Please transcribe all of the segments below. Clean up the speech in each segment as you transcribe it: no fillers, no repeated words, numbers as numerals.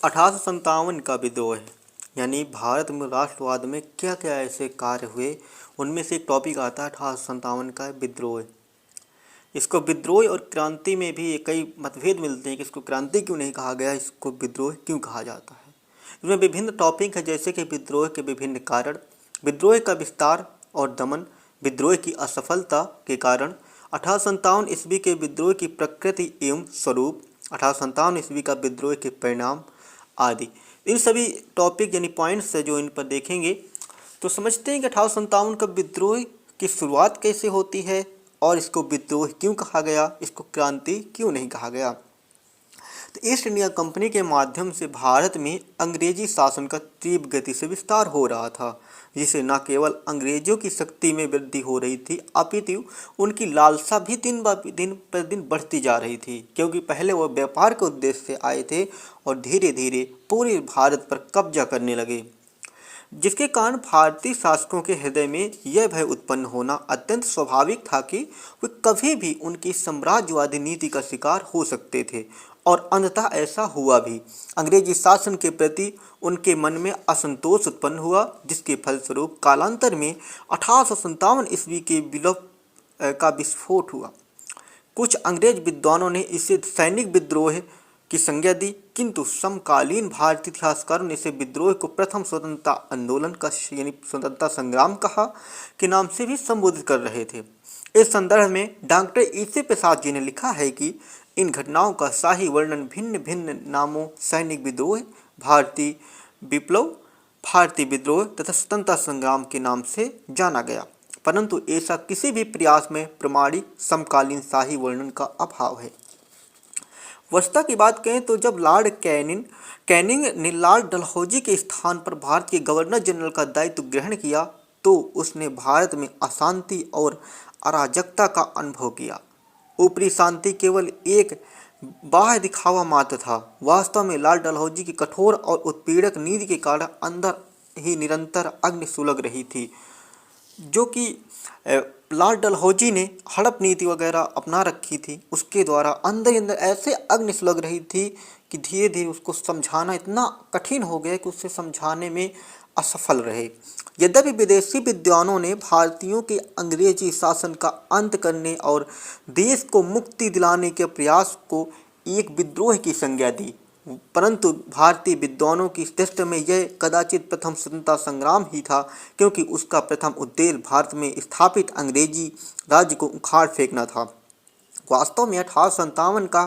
1857 का विद्रोह यानी भारत में राष्ट्रवाद में क्या क्या ऐसे कार्य हुए, उनमें से एक टॉपिक आता है 1857 का विद्रोह। इसको विद्रोह और क्रांति में भी कई मतभेद मिलते हैं कि इसको क्रांति क्यों नहीं कहा गया, इसको विद्रोह क्यों कहा जाता है। इसमें विभिन्न टॉपिक है, जैसे कि विद्रोह के विभिन्न कारण, विद्रोह का विस्तार और दमन, विद्रोह की असफलता के कारण, 1857 ईस्वी के विद्रोह की प्रकृति एवं स्वरूप, 1857 ईस्वी का विद्रोह के परिणाम आदि। इन सभी टॉपिक यानी पॉइंट्स है जो इन पर देखेंगे तो समझते हैं कि 1857 का विद्रोह की शुरुआत कैसे होती है और इसको विद्रोह क्यों कहा गया, इसको क्रांति क्यों नहीं कहा गया। तो ईस्ट इंडिया कंपनी के माध्यम से भारत में अंग्रेजी शासन का तीव्र गति से विस्तार हो रहा था, जिससे न केवल अंग्रेजों की शक्ति में वृद्धि हो रही थी अपितु उनकी लालसा भी दिन पर दिन बढ़ती जा रही थी, क्योंकि पहले वो व्यापार के उद्देश्य से आए थे और धीरे धीरे पूरे भारत पर कब्जा करने लगे, जिसके कारण भारतीय शासकों के हृदय में यह भय उत्पन्न होना अत्यंत स्वाभाविक था कि वे कभी भी उनकी साम्राज्यवादी नीति का शिकार हो सकते थे, और अंततः ऐसा हुआ भी। अंग्रेजी शासन के प्रति उनके मन में असंतोष उत्पन्न हुआ, जिसके फलस्वरूप कालांतर में 1857 ईस्वी के विप्लव का विस्फोट हुआ। कुछ अंग्रेज विद्वानों ने इसे सैनिक विद्रोह की संज्ञा दी, किंतु समकालीन भारतीय इतिहासकारों ने इसे विद्रोह को प्रथम स्वतंत्रता आंदोलन का यानी स्वतंत्रता संग्राम कहा के नाम से भी संबोधित कर रहे थे। इस संदर्भ में डॉक्टर ईसे प्रसाद जी ने लिखा है कि इन घटनाओं का शाही वर्णन भिन्न भिन्न नामों सैनिक विद्रोह, भारतीय विप्लव, भारतीय विद्रोह तथा स्वतंत्रता संग्राम के नाम से जाना गया, परंतु ऐसा किसी भी प्रयास में प्रमाणिक समकालीन शाही वर्णन का अभाव है। वस्तुता की बात करें तो जब लॉर्ड कैनिंग ने लॉर्ड डलहौजी के स्थान पर भारत के गवर्नर जनरल का दायित्व ग्रहण किया तो उसने भारत में अशांति और अराजकता का अनुभव किया। ऊपरी शांति केवल एक बाह्य दिखावा मात्र था। वास्तव में लॉर्ड डलहौजी की कठोर और उत्पीड़क नीति के कारण अंदर ही निरंतर अग्नि सुलग रही थी, जो कि लॉर्ड डलहौजी ने हड़प नीति वगैरह अपना रखी थी। उसके द्वारा अंदर ही अंदर ऐसे अग्नि सुलग रही थी कि धीरे धीरे उसको समझाना इतना कठिन हो गया कि उसे समझाने में असफल रहे। यद्यपि विदेशी विद्वानों ने भारतीयों के अंग्रेजी शासन का अंत करने और देश को मुक्ति दिलाने के प्रयास को एक विद्रोह की संज्ञा दी, परंतु भारतीय विद्वानों की दृष्टि में यह कदाचित प्रथम स्वतंत्रता संग्राम ही था, क्योंकि उसका प्रथम उद्देश्य भारत में स्थापित अंग्रेजी राज्य को उखाड़ फेंकना था। वास्तव में 1857 का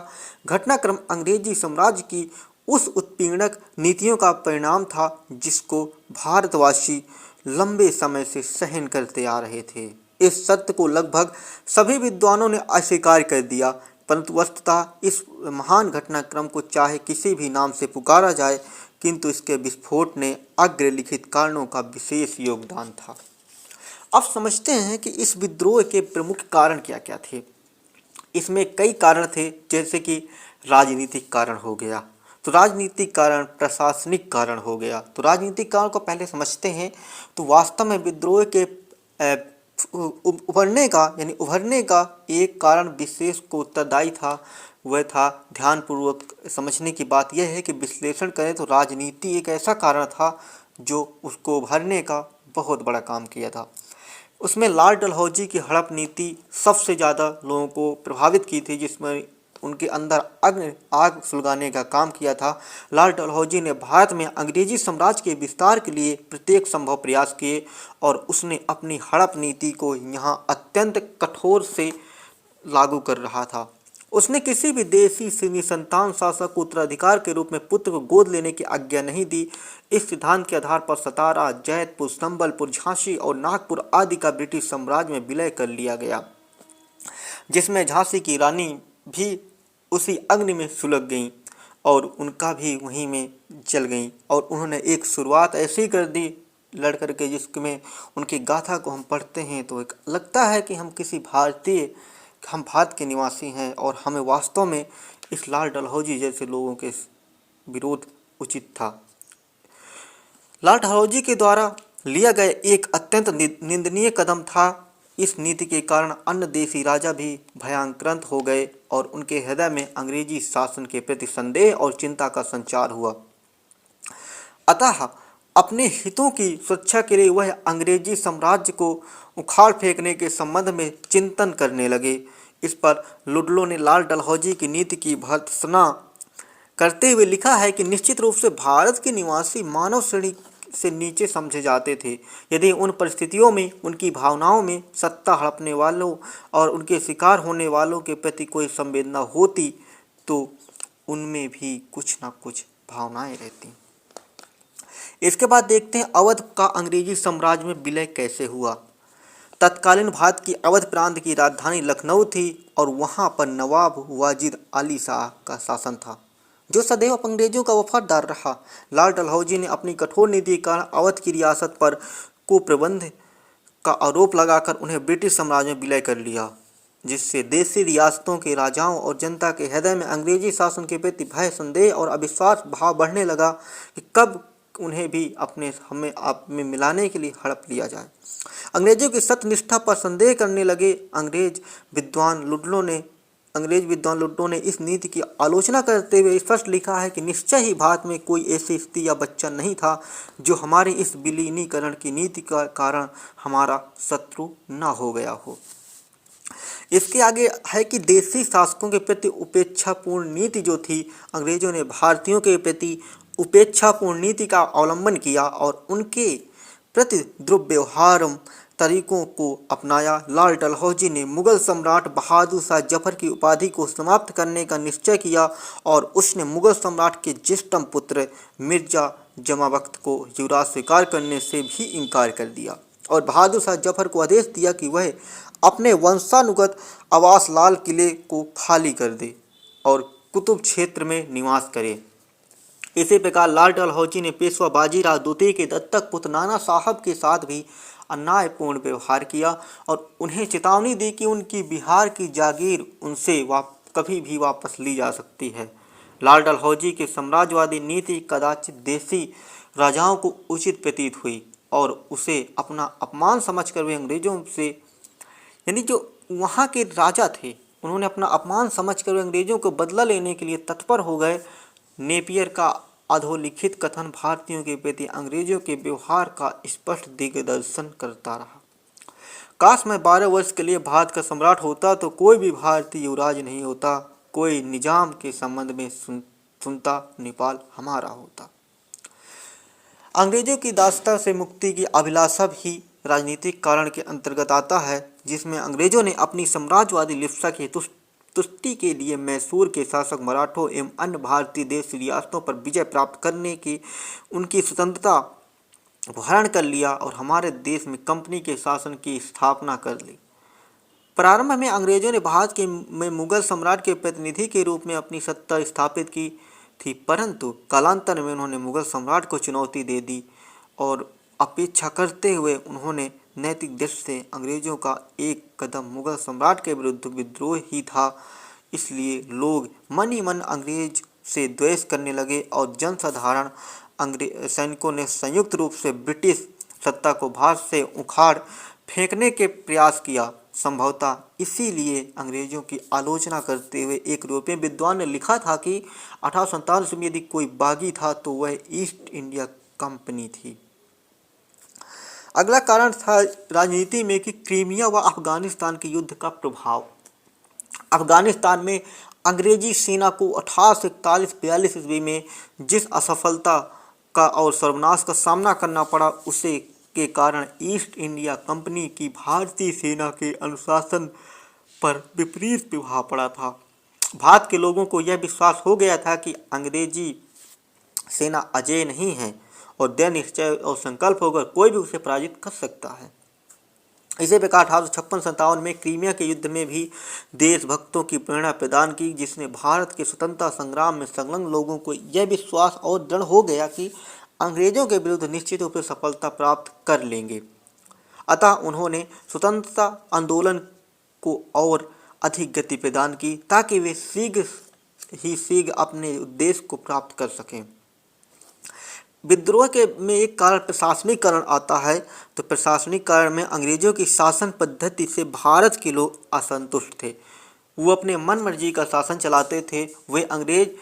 घटनाक्रम अंग्रेजी साम्राज्य की उस उत्पीड़नक नीतियों का परिणाम था जिसको भारतवासी लंबे समय से सहन करते आ रहे थे। इस सत्य को लगभग सभी विद्वानों ने अस्वीकार कर दिया, परंतु वस्तुतः इस महान घटनाक्रम को चाहे किसी भी नाम से पुकारा जाए, किंतु इसके विस्फोट ने अग्रलिखित कारणों का विशेष योगदान था। अब समझते हैं कि इस विद्रोह के प्रमुख कारण क्या क्या थे। इसमें कई कारण थे, जैसे कि राजनीतिक कारण हो गया, तो राजनीतिक कारण, प्रशासनिक कारण हो गया। तो राजनीतिक कारण को पहले समझते हैं। तो वास्तव में विद्रोह के उभरने का एक कारण विशेष को उत्तरदायी था, वह था ध्यानपूर्वक समझने की बात यह है कि विश्लेषण करें तो राजनीति एक ऐसा कारण था जो उसको उभरने का बहुत बड़ा काम किया था। उसमें लॉर्ड डलहौजी की हड़प नीति सबसे ज़्यादा लोगों को प्रभावित की थी, जिसमें उनके अंदर आग सुलगाने का काम किया था। लॉर्ड डलहौजी ने भारत में अंग्रेजी साम्राज्य के विस्तार के लिए प्रत्येक संभव प्रयास किए और उसने अपनी हड़प नीति को यहाँ अत्यंत कठोर से लागू कर रहा था। उसने किसी भी देशी निसंतान शासक को उत्तराधिकार के रूप में पुत्र को गोद लेने की आज्ञा नहीं दी। इस सिद्धांत के आधार पर सतारा, जैतपुर, संबलपुर, झांसी और नागपुर आदि का ब्रिटिश साम्राज्य में विलय कर लिया गया, जिसमें झांसी की रानी भी उसी अग्नि में सुलग गईं और उनका भी वहीं में जल गईं, और उन्होंने एक शुरुआत ऐसी कर दी लड़ कर के, जिसमें उनकी गाथा को हम पढ़ते हैं तो एक लगता है कि हम भारत के निवासी हैं और हमें वास्तव में इस लॉर्ड डलहौजी जैसे लोगों के विरोध उचित था। लॉर्ड डलहौजी के द्वारा लिया गया एक अत्यंत निंदनीय कदम था। इस नीति के कारण अन्य देशी राजा भी भयांक्रांत हो गए और उनके हृदय में अंग्रेजी शासन के प्रति संदेह और चिंता का संचार हुआ। अतः अपने हितों की सुरक्षा के लिए वह अंग्रेजी साम्राज्य को उखाड़ फेंकने के संबंध में चिंतन करने लगे। इस पर लुडलो ने लाल डलहौजी की नीति की भर्त्सना करते हुए लिखा है कि निश्चित रूप से भारत के निवासी मानव श्रेणी से नीचे समझे जाते थे। यदि उन परिस्थितियों में उनकी भावनाओं में सत्ता हड़पने वालों और उनके शिकार होने वालों के प्रति कोई संवेदना होती तो उनमें भी कुछ न कुछ भावनाएं रहती। इसके बाद देखते हैं अवध का अंग्रेजी साम्राज्य में विलय कैसे हुआ। तत्कालीन भारत की अवध प्रांत की राजधानी लखनऊ थी और वहां पर नवाब वाजिद अली शाह का शासन था, जो सदैव अंग्रेजों का वफादार रहा। लाल डलहौजी ने अपनी कठोर नीति के कारण अवध की रियासत पर कुप्रबंध का आरोप लगाकर उन्हें ब्रिटिश साम्राज्य में विलय कर लिया, जिससे देशी रियासतों के राजाओं और जनता के हृदय में अंग्रेजी शासन के प्रति भय, संदेह और अविश्वास भाव बढ़ने लगा कि कब उन्हें भी हमें आप में मिलाने के लिए हड़प लिया जाए। अंग्रेजों की सत्यनिष्ठा पर संदेह करने लगे अंग्रेज विद्वान लुड्डो ने इस नीति की आलोचना करते हुए स्पष्ट लिखा है कि निश्चय ही भारत में कोई ऐसी स्त्री या बच्चा नहीं था जो हमारी इस विलीनीकरण की नीति का कारण हमारा शत्रु न हो गया हो। इसके आगे है कि देशी शासकों के प्रति उपेक्षापूर्ण नीति जो थी, अंग्रेजों ने भारतीयों के प्रति उपेक्षापूर्ण नीति का अवलंबन किया और उनके प्रति दुर्व्यवहार तरीकों को अपनाया। लाल डलहौजी ने मुगल सम्राट बहादुर शाह जफर की उपाधि को समाप्त करने का निश्चय किया और उसने मुगल सम्राट के ज्येष्ठतम पुत्र मिर्जा जमाबख्त को युवराज स्वीकार करने से भी इनकार कर दिया और बहादुर शाह जफर को आदेश दिया कि वह अपने वंशानुगत आवास लाल किले को खाली कर दे और कुतुब क्षेत्र में निवास करे। इसी प्रकार लाल डलहौजी ने पेशवा बाजीराव द्वितीय के दत्तक पुत्र नाना साहब के साथ भी अन्यायपूर्ण व्यवहार किया और उन्हें चेतावनी दी कि उनकी बिहार की जागीर उनसे कभी भी वापस ली जा सकती है। लाल डलहौजी की साम्राज्यवादी नीति कदाचित देशी राजाओं को उचित प्रतीत हुई और उसे अपना अपमान समझकर वे अंग्रेजों से, यानी जो वहाँ के राजा थे, उन्होंने अपना अपमान समझकर वे अंग्रेजों को बदला लेने के लिए तत्पर हो गए। नेपियर का अधोलिखित कथन भारतीयों के प्रति अंग्रेजों के व्यवहार का स्पष्ट दिग्दर्शन करता रहा। काश मैं 12 वर्ष के लिए भारत का सम्राट होता तो कोई भी भारतीय युवराज नहीं होता, कोई निजाम के संबंध में सुनता, नेपाल हमारा होता। अंग्रेजों की दासता से मुक्ति की अभिलाषा भी राजनीतिक कारण के अंतर्गत आता है, जिसमें अंग्रेजों ने अपनी साम्राज्यवादी लिप्सा की तुष्टि के लिए मैसूर के शासक मराठों एवं अन्य भारतीय देश रियासतों पर विजय प्राप्त करने की उनकी स्वतंत्रता हरण कर लिया और हमारे देश में कंपनी के शासन की स्थापना कर ली। प्रारंभ में अंग्रेजों ने भारत में मुगल सम्राट के प्रतिनिधि के रूप में अपनी सत्ता स्थापित की थी, परंतु कालांतर में उन्होंने मुगल सम्राट को चुनौती दे दी और अपेक्षा करते हुए उन्होंने नैतिक दृष्टि से अंग्रेजों का एक कदम मुगल सम्राट के विरुद्ध विद्रोह ही था। इसलिए लोग मन ही मन अंग्रेज से द्वेष करने लगे और जनसाधारण सैनिकों ने संयुक्त रूप से ब्रिटिश सत्ता को भारत से उखाड़ फेंकने के प्रयास किया। संभवतः इसीलिए अंग्रेजों की आलोचना करते हुए एक यूरोपीय विद्वान ने लिखा था कि 1847 में यदि कोई बागी था तो वह ईस्ट इंडिया कंपनी थी। अगला कारण था राजनीति में कि क्रीमिया व अफगानिस्तान के युद्ध का प्रभाव। अफगानिस्तान में अंग्रेजी सेना को 1841-42 ईस्वी में जिस असफलता का और सर्वनाश का सामना करना पड़ा, उसे के कारण ईस्ट इंडिया कंपनी की भारतीय सेना के अनुशासन पर विपरीत प्रभाव पड़ा था। भारत के लोगों को यह विश्वास हो गया था कि अंग्रेजी सेना अजेय नहीं है और दृढ़ निश्चय और संकल्प होकर कोई भी उसे पराजित कर सकता है। इसी प्रकार 1856-57 में क्रीमिया के युद्ध में भी देशभक्तों की प्रेरणा प्रदान की, जिसने भारत के स्वतंत्रता संग्राम में संलग्न लोगों को यह विश्वास और दृढ़ हो गया कि अंग्रेजों के विरुद्ध निश्चित रूप से सफलता प्राप्त कर लेंगे। अतः उन्होंने स्वतंत्रता आंदोलन को और अधिक गति प्रदान की ताकि वे शीघ्र अपने उद्देश्य को प्राप्त कर सकें। विद्रोह के में एक कारण प्रशासनिक कारण आता है, तो प्रशासनिक कारण में अंग्रेजों की शासन पद्धति से भारत के लोग असंतुष्ट थे। वो अपने मन मर्जी का शासन चलाते थे। वे अंग्रेज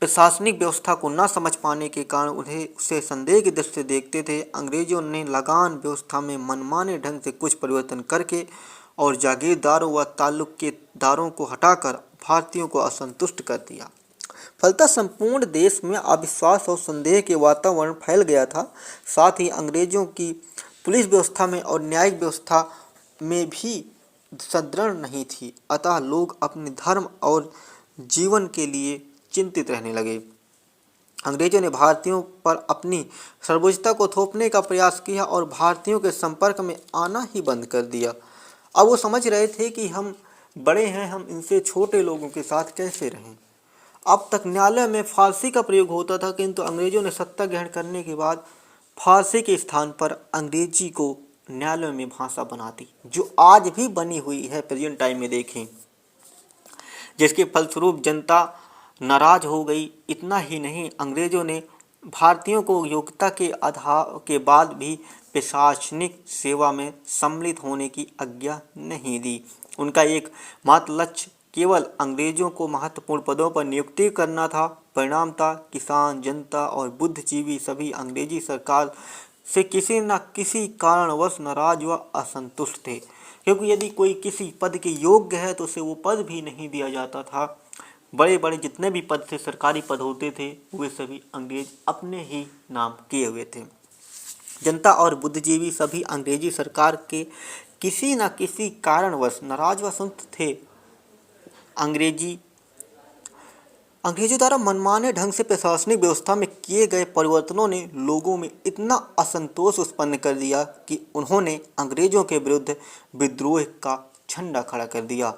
प्रशासनिक व्यवस्था को न समझ पाने के कारण उन्हें उसे संदेह की दृष्टि से देखते थे। अंग्रेजों ने लगान व्यवस्था में मनमाने ढंग से कुछ परिवर्तन करके और जागीरदारों व ताल्लुकेदारों को हटाकर भारतीयों को असंतुष्ट कर दिया। फलतः संपूर्ण देश में अविश्वास और संदेह के वातावरण फैल गया था। साथ ही अंग्रेजों की पुलिस व्यवस्था में और न्यायिक व्यवस्था में भी सुदृढ़ नहीं थी। अतः लोग अपने धर्म और जीवन के लिए चिंतित रहने लगे। अंग्रेजों ने भारतीयों पर अपनी सर्वोच्चता को थोपने का प्रयास किया और भारतीयों के संपर्क में आना ही बंद कर दिया। अब वो समझ रहे थे कि हम बड़े हैं, हम इनसे छोटे लोगों के साथ कैसे रहें। अब तक न्यायालय में फांसी का प्रयोग होता था, किंतु अंग्रेजों ने सत्ता ग्रहण करने के बाद फांसी के स्थान पर अंग्रेजी को न्यायालय में भाषा बना दी, जो आज भी बनी हुई है। प्रेजेंट टाइम में देखें, जिसके फलस्वरूप जनता नाराज हो गई। इतना ही नहीं, अंग्रेजों ने भारतीयों को योग्यता के आधार के बाद भी प्रशासनिक सेवा में सम्मिलित होने की आज्ञा नहीं दी। उनका एकमात्र लक्ष्य केवल अंग्रेजों को महत्वपूर्ण पदों पर नियुक्ति करना था। परिणाम था किसान, जनता और बुद्धिजीवी सभी अंग्रेजी सरकार से किसी न किसी कारणवश नाराज व असंतुष्ट थे, क्योंकि यदि कोई किसी पद के योग्य है तो उसे वो पद भी नहीं दिया जाता था। बड़े बड़े जितने भी पद थे, सरकारी पद होते थे, वे सभी अंग्रेज अपने ही नाम किए हुए थे। जनता और बुद्धिजीवी सभी अंग्रेजी सरकार के किसी न किसी कारणवश नाराज व असंतुष्ट थे। अंग्रेजों द्वारा मनमाने ढंग से प्रशासनिक व्यवस्था में किए गए परिवर्तनों ने लोगों में इतना असंतोष उत्पन्न कर दिया कि उन्होंने अंग्रेजों के विरुद्ध विद्रोह का झंडा खड़ा कर दिया,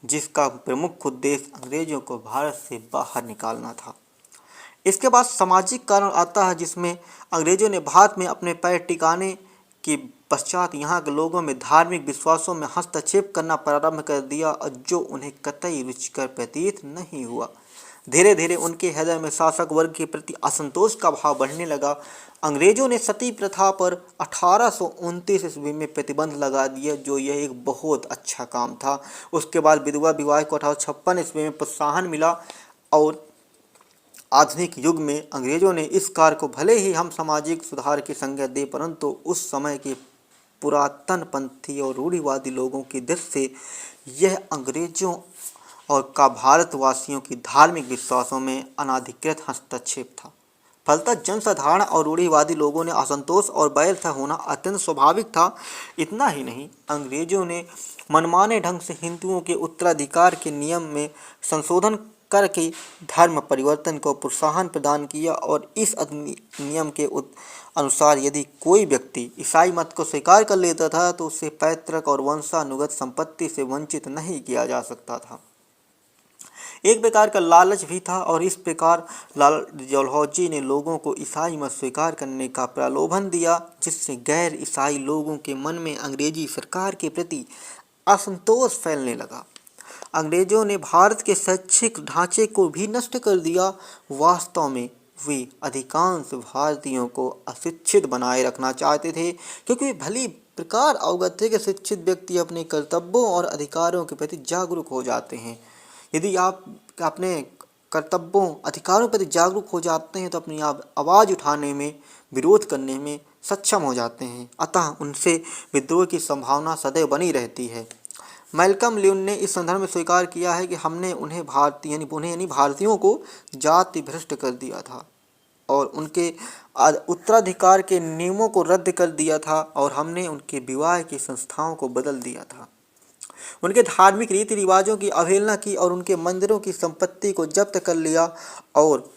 जिसका प्रमुख उद्देश्य अंग्रेजों को भारत से बाहर निकालना था। इसके बाद सामाजिक कारण आता है, जिसमें अंग्रेजों ने भारत में अपने पैर टिकाने के पश्चात यहाँ के लोगों में धार्मिक विश्वासों में हस्तक्षेप करना प्रारंभ कर दिया, और जो उन्हें कतई रुचिकर प्रतीत नहीं हुआ। धीरे धीरे उनके हृदय में शासक वर्ग के प्रति असंतोष का भाव बढ़ने लगा। अंग्रेजों ने सती प्रथा पर 1829 ईस्वी में प्रतिबंध लगा दिया, जो यह एक बहुत अच्छा काम था। उसके बाद विधवा विवाह को 1856 ईस्वी में प्रोत्साहन मिला, और आधुनिक युग में अंग्रेजों ने इस कार्य को भले ही हम सामाजिक सुधार की संज्ञा दे, परंतु उस समय के पुरातनपंथी और रूढ़िवादी लोगों की दृष्टि से यह अंग्रेजों और का भारतवासियों की धार्मिक विश्वासों में अनाधिकृत हस्तक्षेप था। फलतः जनसाधारण और रूढ़िवादी लोगों ने असंतोष और बैर था होना अत्यंत स्वाभाविक था। इतना ही नहीं, अंग्रेजों ने मनमाने ढंग से हिंदुओं के उत्तराधिकार के नियम में संशोधन करके धर्म परिवर्तन को प्रोत्साहन प्रदान किया, और इस अधिनियम के अनुसार यदि कोई व्यक्ति ईसाई मत को स्वीकार कर लेता था तो उसे पैतृक और वंशानुगत संपत्ति से वंचित नहीं किया जा सकता था। एक प्रकार का लालच भी था, और इस प्रकार डलहौजी ने लोगों को ईसाई मत स्वीकार करने का प्रलोभन दिया, जिससे गैर ईसाई लोगों के मन में अंग्रेजी सरकार के प्रति असंतोष फैलने लगा। अंग्रेजों ने भारत के शैक्षिक ढांचे को भी नष्ट कर दिया। वास्तव में वे अधिकांश भारतीयों को अशिक्षित बनाए रखना चाहते थे, क्योंकि वे भली प्रकार अवगत थे कि शिक्षित व्यक्ति अपने कर्तव्यों और अधिकारों के प्रति जागरूक हो जाते हैं। यदि आप अपने कर्तव्यों अधिकारों के प्रति जागरूक हो जाते हैं तो अपनी आप आवाज़ उठाने में, विरोध करने में सक्षम हो जाते हैं। अतः उनसे विद्रोह की संभावना सदैव बनी रहती है। मैल्कम ल्यून ने इस संदर्भ में स्वीकार किया है कि हमने उन्हें भारतीयों को जाति भ्रष्ट कर दिया था, और उनके उत्तराधिकार के नियमों को रद्द कर दिया था, और हमने उनके विवाह की संस्थाओं को बदल दिया था। उनके धार्मिक रीति रिवाजों की अवहेलना की, और उनके मंदिरों की संपत्ति को जब्त कर लिया, और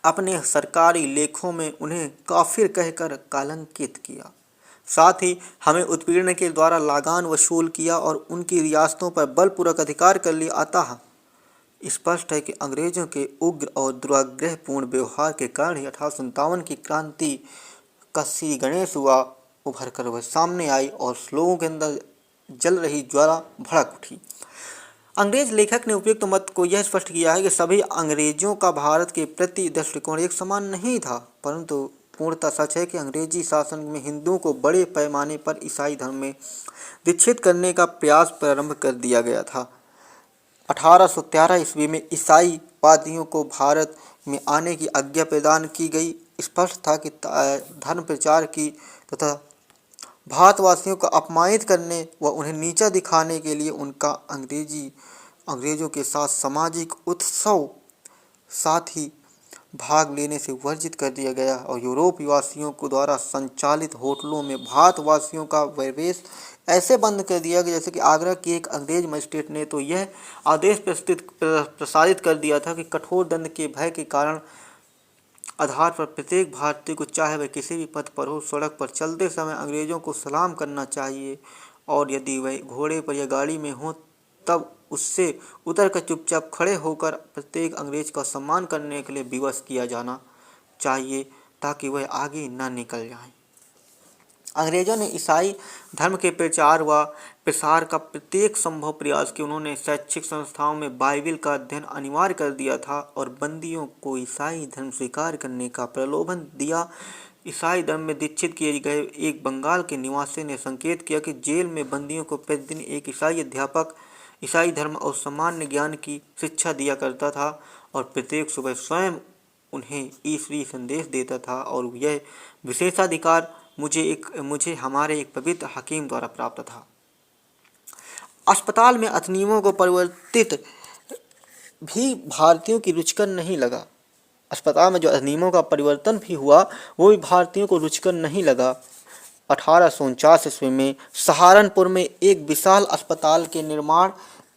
अपने सरकारी लेखों में उन्हें काफिर कहकर कलंकित किया। साथ ही हमें उत्पीड़न के द्वारा लगान वसूल किया और उनकी रियासतों पर बलपूर्वक अधिकार कर लिया। अतः स्पष्ट है कि अंग्रेजों के उग्र और दुराग्रहपूर्ण व्यवहार के कारण ही 1857 की क्रांति का श्री गणेश हुआ उभर कर वह सामने आई, और लोगों के अंदर जल रही ज्वाला भड़क उठी। अंग्रेज लेखक ने उपयुक्त मत को यह स्पष्ट किया है कि सभी अंग्रेजों का भारत के प्रति दृष्टिकोण एक समान नहीं था, परंतु पूर्णतः सच है कि अंग्रेजी शासन में हिंदुओं को बड़े पैमाने पर ईसाई धर्म में दीक्षित करने का प्रयास प्रारंभ कर दिया गया था। 1813 ईस्वी में ईसाई उपाधियों को भारत में आने की आज्ञा प्रदान की गई। स्पष्ट था कि धर्म प्रचार की तथा भारतवासियों को अपमानित करने व उन्हें नीचा दिखाने के लिए उनका अंग्रेजों के साथ सामाजिक उत्सव साथ ही भाग लेने से वर्जित कर दिया गया और यूरोप वासियों को द्वारा संचालित होटलों में भारतवासियों का प्रवेश ऐसे बंद कर दिया गया जैसे कि आगरा के एक अंग्रेज मजिस्ट्रेट ने तो यह आदेश प्रसारित कर दिया था कि कठोर दंड के भय के कारण आधार पर प्रत्येक भारतीय को चाहे वह किसी भी पथ पर हो सड़क पर चलते समय अंग्रेजों को सलाम करना चाहिए और यदि वह घोड़े पर या गाड़ी में हो तब उससे उतरकर चुपचाप खड़े होकर प्रत्येक अंग्रेज का सम्मान करने के लिए विवश किया जाना चाहिए ताकि वह आगे न निकल जाए। अंग्रेजों ने ईसाई धर्म के प्रचार व प्रसार का प्रत्येक संभव प्रयास किया। उन्होंने शैक्षिक संस्थाओं में बाइबिल का अध्ययन अनिवार्य कर दिया था और बंदियों को ईसाई धर्म स्वीकार करने का प्रलोभन दिया। ईसाई धर्म में दीक्षित किए गए एक बंगाल के निवासी ने संकेत किया कि जेल में बंदियों को प्रतिदिन एक ईसाई अध्यापक ईसाई धर्म और सामान्य ज्ञान की शिक्षा दिया करता था और प्रत्येक सुबह स्वयं उन्हें ईश्वरीय संदेश देता था और यह विशेषाधिकार मुझे हमारे एक पवित्र हकीम द्वारा प्राप्त था। अस्पताल में अधिनियमों को परिवर्तित भी भारतीयों की रुचिकर नहीं लगा। अस्पताल में जो अधिनियमों का परिवर्तन भी हुआ वो भी भारतीयों को रुचिकर नहीं लगा। 1849 ईस्वी में सहारनपुर में एक विशाल अस्पताल के निर्माण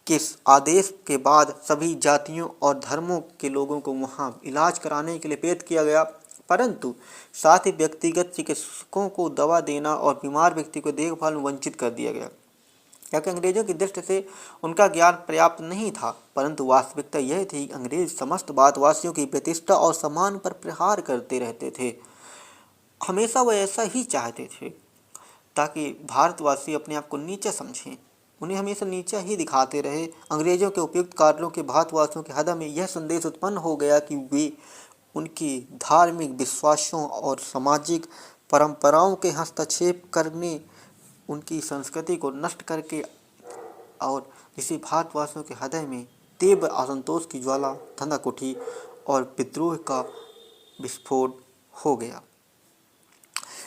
के आदेश के बाद सभी जातियों और धर्मों के लोगों को वहां इलाज कराने के लिए प्रेरित किया गया, परंतु साथ ही व्यक्तिगत चिकित्सकों को दवा देना और बीमार व्यक्ति को देखभाल में वंचित कर दिया गया, क्योंकि अंग्रेजों की दृष्टि से उनका ज्ञान पर्याप्त नहीं था। परंतु वास्तविकता यह थी कि अंग्रेज समस्त भारतवासियों की प्रतिष्ठा और सम्मान पर प्रहार करते रहते थे। हमेशा वह ऐसा ही चाहते थे ताकि भारतवासी अपने आप को नीचा समझें, उन्हें हमेशा नीचा ही दिखाते रहे। अंग्रेजों के उपयुक्त कार्यों के भारतवासियों के हृदय में यह संदेश उत्पन्न हो गया कि वे उनकी धार्मिक विश्वासों और सामाजिक परंपराओं के हस्तक्षेप करने, उनकी संस्कृति को नष्ट करके और जिसे भारतवासियों के हृदय में तीव्र असंतोष की ज्वाला धधक उठी और विद्रोह का विस्फोट हो गया।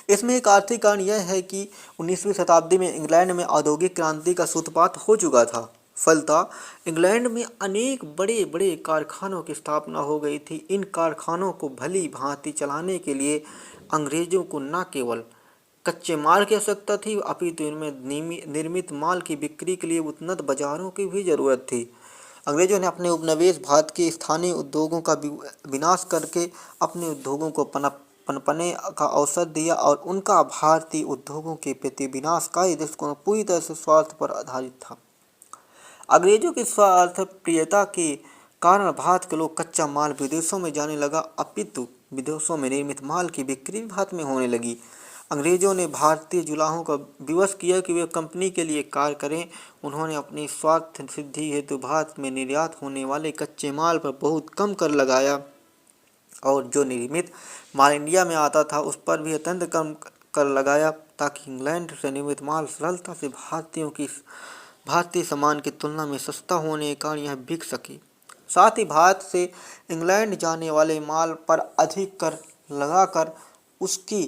इसमें एक आर्थिक कारण यह है कि 19वीं शताब्दी में इंग्लैंड में औद्योगिक क्रांति का सूत्रपात हो चुका था। फलतः इंग्लैंड में अनेक बड़े बड़े कारखानों की स्थापना हो गई थी। इन कारखानों को भली भांति चलाने के लिए अंग्रेजों को न केवल कच्चे माल की आवश्यकता थी अपितु इनमें निर्मित माल की बिक्री के लिए उन्नत बाजारों की भी जरूरत थी। अंग्रेजों ने अपने उपनिवेश भारत के स्थानीय उद्योगों का विनाश करके अपने उद्योगों को पनपने का अवसर दिया और उनका भारतीय उद्योगों के प्रति विनाशकारी दृष्टिकोण पूरी तरह से स्वार्थ पर आधारित था। अंग्रेजों की स्वार्थ प्रियता के कारण भारत के लोग कच्चा माल विदेशों में जाने लगा, अपितु विदेशों में निर्मित माल की बिक्री भारत में होने लगी। अंग्रेजों ने भारतीय जुलाहों का विवश किया कि वे कंपनी के लिए कार्य करें। उन्होंने अपनी स्वार्थ सिद्धि हेतु भारत में निर्यात होने वाले कच्चे माल पर बहुत कम कर लगाया और जो निर्मित माल इंडिया में आता था उस पर भी अत्यंत कम कर लगाया ताकि इंग्लैंड से निर्मित माल सरलता से भारतीय सामान की तुलना में सस्ता होने के कारण यह बिक सके। साथ ही भारत से इंग्लैंड जाने वाले माल पर अधिक कर लगाकर उसकी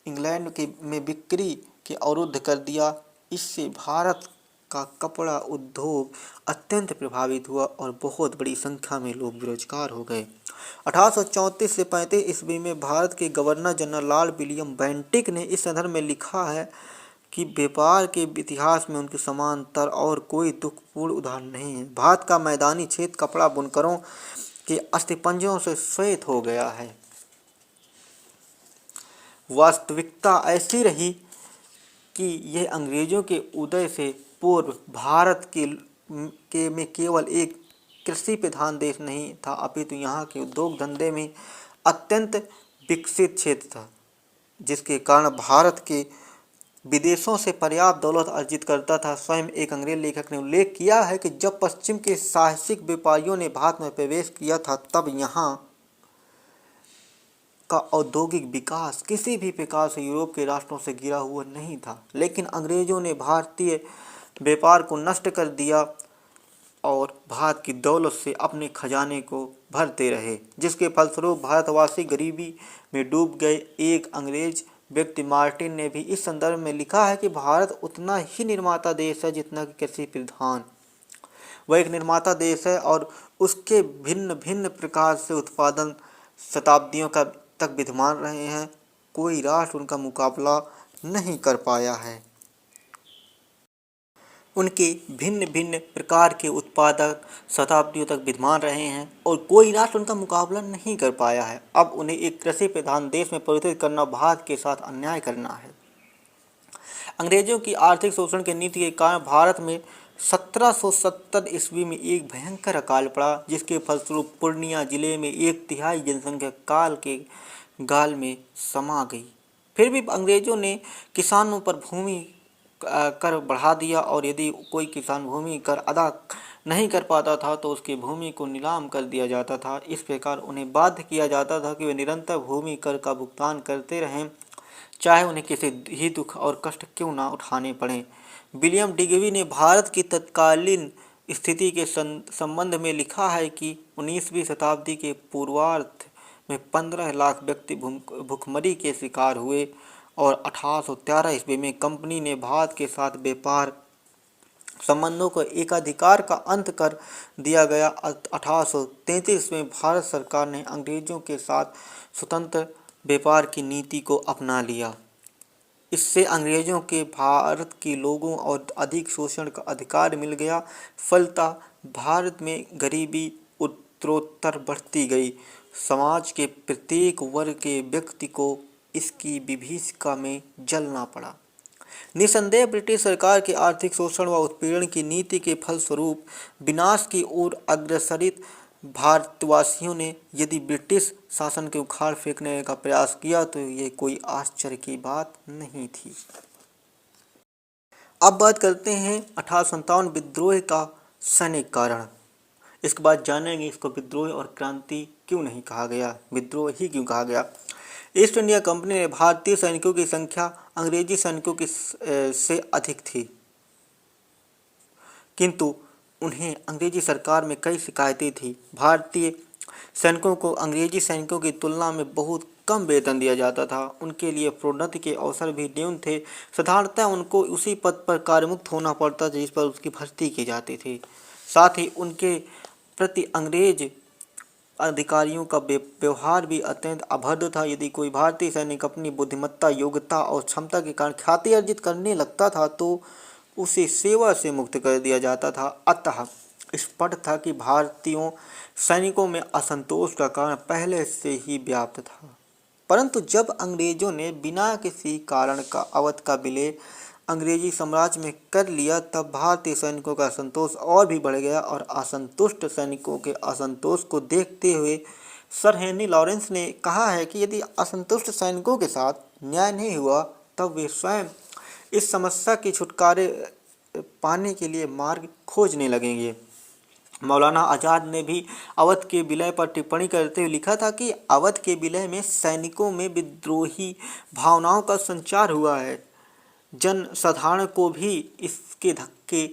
इंग्लैंड में बिक्री के अवरुद्ध कर दिया। इससे भारत का कपड़ा उद्योग अत्यंत प्रभावित हुआ और बहुत बड़ी संख्या में लोग बेरोजगार हो गए। 1834 से 35 ईस्वी में भारत के governor general Lord William Bentinck ने इस संदर्भ में लिखा है कि व्यापार के इतिहास में उनके समांतर और कोई दुखपूर्ण उदाहरण नहीं है। भारत का मैदानी क्षेत्र कपड़ा बुनकरों के अस्थिपंजरों से श्वेत हो गया है। वास्तविकता ऐसी रही कि यह अंग्रेजों के उदय से पूर्व भारत में केवल एक कृषि प्रधान देश नहीं था अपितु यहाँ के उद्योग धंधे में अत्यंत विकसित क्षेत्र था, जिसके कारण भारत के विदेशों से पर्याप्त दौलत अर्जित करता था। स्वयं एक अंग्रेज लेखक ने उल्लेख किया है कि जब पश्चिम के साहसिक व्यापारियों ने भारत में प्रवेश किया था तब यहाँ का औद्योगिक विकास किसी भी प्रकार से यूरोप के राष्ट्रों से गिरा हुआ नहीं था, लेकिन अंग्रेजों ने भारतीय व्यापार को नष्ट कर दिया और भारत की दौलत से अपने खजाने को भरते रहे, जिसके फलस्वरूप भारतवासी गरीबी में डूब गए। एक अंग्रेज व्यक्ति मार्टिन ने भी इस संदर्भ में लिखा है कि भारत उतना ही निर्माता देश है जितना कि कृषि प्रधान। वह एक निर्माता देश है और उसके भिन्न भिन्न प्रकार से उत्पादन शताब्दियों का तक विद्यमान रहे हैं। कोई राष्ट्र उनका मुकाबला नहीं कर पाया है। उनके भिन्न भिन्न प्रकार के उत्पादक शताब्दियों तक विद्यमान रहे हैं और कोई राष्ट्र उनका मुकाबला नहीं कर पाया है। अब उन्हें एक कृषि प्रधान देश में परिवर्तित करना भारत के साथ अन्याय करना है। अंग्रेजों की आर्थिक शोषण की नीति के कारण भारत में 1770 ईस्वी में एक भयंकर अकाल पड़ा, जिसके फलस्वरूप पूर्णिया जिले में 1/3 जनसंख्या काल के गाल में समा गई। फिर भी अंग्रेजों ने किसानों पर भूमि कर बढ़ा दिया और यदि कोई किसान भूमि कर अदा नहीं कर पाता था तो उसकी भूमि को नीलाम कर दिया जाता था। इस प्रकार उन्हें बाध्य किया जाता था कि वे निरंतर भूमि कर का भुगतान करते रहें, चाहे उन्हें किसी ही दुख और कष्ट क्यों ना उठाने पड़ें। विलियम डिग्बी ने भारत की तत्कालीन स्थिति के संबंध में लिखा है कि 19वीं शताब्दी के पूर्वार्ध में 15 लाख व्यक्ति भूखमरी के शिकार हुए और 1813 ईस्वी में कंपनी ने भारत के साथ व्यापार संबंधों को एकाधिकार का अंत कर दिया गया। 1833 में भारत सरकार ने अंग्रेजों के साथ स्वतंत्र व्यापार की नीति को अपना लिया। इससे अंग्रेजों के भारत के लोगों और अधिक शोषण का अधिकार मिल गया। फलतः भारत में गरीबी उत्तरोत्तर बढ़ती गई। समाज के प्रत्येक वर्ग के व्यक्ति को इसकी विभीषिका में जलना पड़ा। निसंदेह ब्रिटिश सरकार के आर्थिक शोषण व उत्पीड़न की नीति के फलस्वरूप विनाश की ओर अग्रसरित भारतवासियों ने यदि ब्रिटिश शासन के उखाड़ फेंकने का प्रयास किया तो ये कोई आश्चर्य की बात नहीं थी। अब बात करते हैं 1857 विद्रोह का सैनिक कारण। इसके बाद जानेंगे इसको विद्रोह और क्रांति क्यों नहीं कहा गया, विद्रोह ही क्यों कहा गया। ईस्ट इंडिया कंपनी ने भारतीय सैनिकों की संख्या अंग्रेजी सैनिकों की से अधिक थी, किंतु उन्हें अंग्रेजी सरकार में कई शिकायतें थी। भारतीय सैनिकों को अंग्रेजी सैनिकों की तुलना में बहुत कम वेतन दिया जाता था। उनके लिए प्रोन्नति के अवसर भी न्यून थे। साधारणतः उनको उसी पद पर कार्यमुक्त होना पड़ता था जिस पर उसकी भर्ती की जाती थी। साथ ही उनके प्रति अंग्रेज अधिकारियों का व्यवहार भी अत्यंत अभद्र था। यदि कोई भारतीय सैनिक अपनी बुद्धिमत्ता, योग्यता और क्षमता के कारण ख्याति अर्जित करने लगता था तो उसे सेवा से मुक्त कर दिया जाता था। अतः स्पष्ट था कि भारतीयों सैनिकों में असंतोष का कारण पहले से ही व्याप्त था। परंतु जब अंग्रेजों ने बिना किसी कारण का अवध का विलय अंग्रेजी साम्राज्य में कर लिया तब भारतीय सैनिकों का असंतोष और भी बढ़ गया और असंतुष्ट सैनिकों के असंतोष को देखते हुए सर हेनरी लॉरेंस ने कहा है कि यदि असंतुष्ट सैनिकों के साथ न्याय नहीं हुआ तब वे स्वयं इस समस्या के छुटकारे पाने के लिए मार्ग खोजने लगेंगे। मौलाना आज़ाद ने भी अवध के विलय पर टिप्पणी करते हुए लिखा था कि अवध के विलय में सैनिकों में विद्रोही भावनाओं का संचार हुआ है। जन साधारण को भी इसके धक्के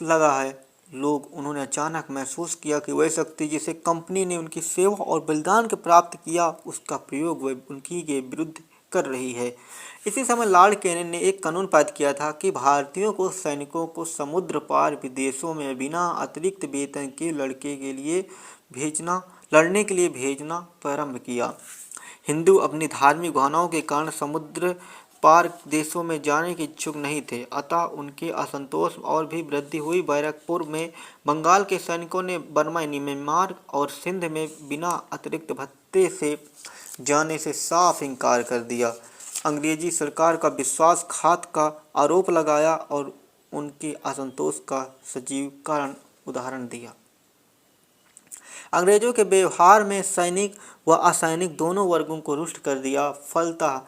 लगा है। उन्होंने अचानक महसूस किया कि वह शक्ति जिसे कंपनी ने उनकी सेवा और बलिदान के प्राप्त किया उसका प्रयोग वह उनकी के विरुद्ध कर रही है। इसी समय लॉर्ड कैनिंग ने एक कानून पारित किया था कि भारतीयों को सैनिकों को समुद्र पार विदेशों में बिना अतिरिक्त वेतन के लड़ने के लिए भेजना प्रारंभ किया। हिंदू अपनी धार्मिक भावनाओं के कारण समुद्र पार देशों में जाने के इच्छुक नहीं थे, अतः उनके असंतोष और भी वृद्धि हुई। बैरकपुर में बंगाल के सैनिकों ने बर्मा, म्यांमार और सिंध में बिना अतिरिक्त भत्ते से जाने से साफ इनकार कर दिया। अंग्रेजी सरकार का विश्वासघात का आरोप लगाया और उनके असंतोष का सजीव उदाहरण दिया। अंग्रेजों के व्यवहार में सैनिक व असैनिक दोनों वर्गों को रुष्ट कर दिया। फलतः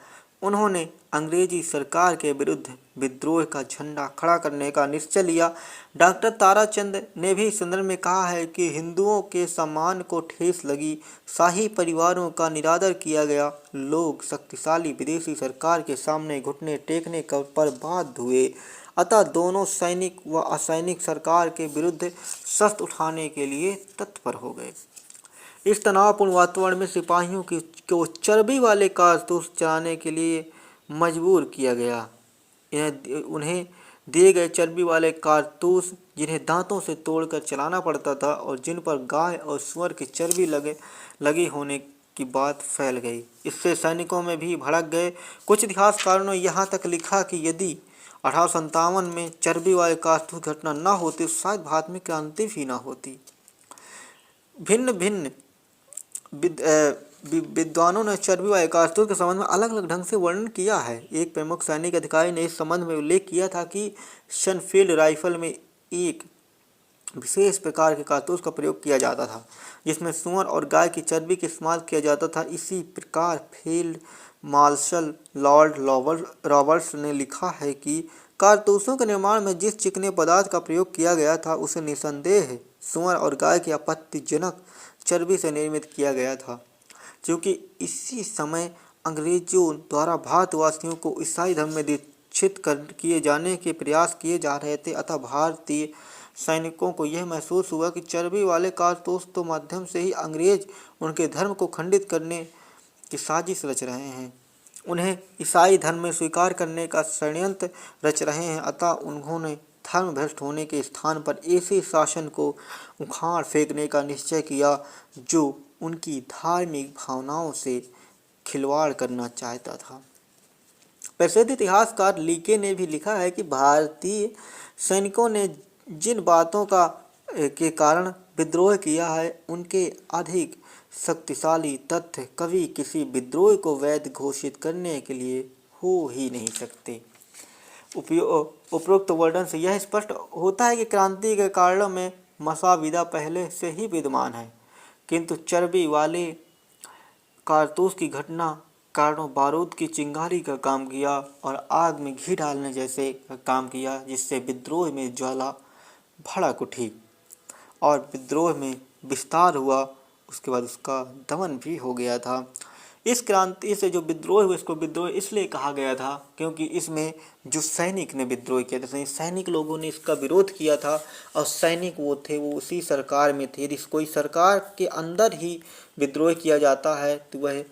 उन्होंने अंग्रेजी सरकार के विरुद्ध विद्रोह का झंडा खड़ा करने का निश्चय लिया। डॉक्टर ताराचंद ने भी इस संदर्भ में कहा है कि हिंदुओं के सम्मान को ठेस लगी, शाही परिवारों का निरादर किया गया, लोग शक्तिशाली विदेशी सरकार के सामने घुटने टेकने पर बाध्य हुए। अतः दोनों सैनिक व असैनिक सरकार के विरुद्ध शस्त्र उठाने के लिए तत्पर हो गए। इस तनावपूर्ण वातावरण में सिपाहियों को चर्बी वाले कारतूस चलाने के लिए मजबूर किया गया। उन्हें दिए गए चर्बी वाले कारतूस जिन्हें दांतों से तोड़कर चलाना पड़ता था और जिन पर गाय और सूअर की चर्बी लगी होने की बात फैल गई। इससे सैनिकों में भी भड़क गए। कुछ इतिहासकारों ने यहाँ तक लिखा कि यदि 1857 में चर्बी वाले कारतूस घटना न होती तो शायद भारत में क्रांति भी न होती। भिन्न भिन्न विद्वानों ने चर्बी वाले कारतूस के संबंध में अलग अलग ढंग से वर्णन किया है। एक प्रमुख सैनिक अधिकारी ने इस संबंध में उल्लेख किया था कि शनफील्ड राइफल में एक विशेष प्रकार के कारतूस का प्रयोग किया जाता था जिसमें सूअर और गाय की चर्बी का इस्तेमाल किया जाता था। इसी प्रकार फील्ड मार्शल लॉर्ड रॉबर्ट्स ने लिखा है कि कारतूसों के निर्माण में जिस चिकने पदार्थ का प्रयोग किया गया था उसे निसंदेह सूअर और गाय की आपत्तिजनक चर्बी से निर्मित किया गया था। क्योंकि इसी समय अंग्रेजों द्वारा भारतवासियों को ईसाई धर्म में दीक्षित किए जाने के प्रयास किए जा रहे थे, अतः भारतीय सैनिकों को यह महसूस हुआ कि चर्बी वाले कारतूस तो माध्यम से ही अंग्रेज उनके धर्म को खंडित करने की साजिश रच रहे हैं, उन्हें ईसाई धर्म में स्वीकार करने का षड्यंत्र रच रहे हैं। अतः उन्होंने धर्म भ्रष्ट होने के स्थान पर ऐसे शासन को उखाड़ फेंकने का निश्चय किया जो उनकी धार्मिक भावनाओं से खिलवाड़ करना चाहता था। प्रसिद्ध इतिहासकार लीके ने भी लिखा है कि भारतीय सैनिकों ने जिन बातों के कारण विद्रोह किया है उनके अधिक शक्तिशाली तथ्य कभी किसी विद्रोह को वैध घोषित करने के लिए हो ही नहीं सकते। उपरोक्त वर्णन से यह स्पष्ट होता है कि क्रांति के कारणों में मसाविदा पहले से ही विद्यमान है, किंतु चर्बी वाले कारतूस की घटना कारणों बारूद की चिंगारी का काम किया और आग में घी डालने जैसे काम किया, जिससे विद्रोह में ज्वाला भड़क उठी और विद्रोह में विस्तार हुआ। उसके बाद उसका दमन भी हो गया था। इस क्रांति से जो विद्रोह हुआ इसको विद्रोह इसलिए कहा गया था क्योंकि इसमें जो सैनिक ने विद्रोह किया था, सैनिक लोगों ने इसका विरोध किया था और सैनिक वो थे वो उसी सरकार में थे। यदि कोई सरकार के अंदर ही विद्रोह किया जाता है तो वह